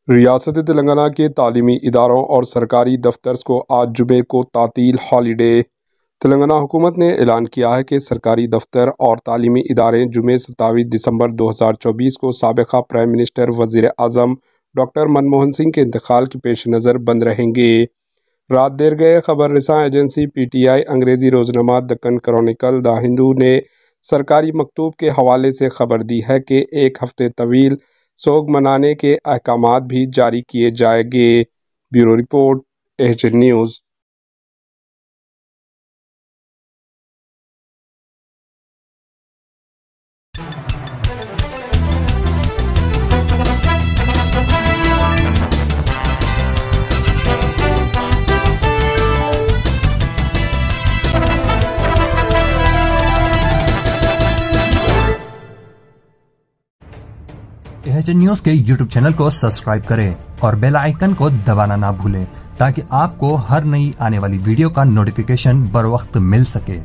रियासत तेलंगाना के तालीमी इदारों और सरकारी दफ्तर को आज जुमे को तातील हॉलीडे। तेलंगाना हुकूमत ने ऐलान किया है कि सरकारी दफ्तर और तालीमी इदारे जुमे 27 दिसंबर 2024 को साबिक़ा प्राइम मिनिस्टर वज़ीर आज़म डॉक्टर मनमोहन सिंह के इंतकाल के पेश नज़र बंद रहेंगे। रात देर गए खबर रसां एजेंसी PTI अंग्रेज़ी रोज़नामा दक्कन क्रॉनिकल द हिंदू ने सरकारी मकतूब के हवाले से खबर दी है कि एक हफ्ते तवील सोग मनाने के अहकामात भी जारी किए जाएंगे। Bureau report, AHN news. AHN news के YouTube चैनल को सब्सक्राइब करें और बेल आइकन को दबाना ना भूलें ताकि आपको हर नई आने वाली वीडियो का नोटिफिकेशन बर वक्त मिल सके।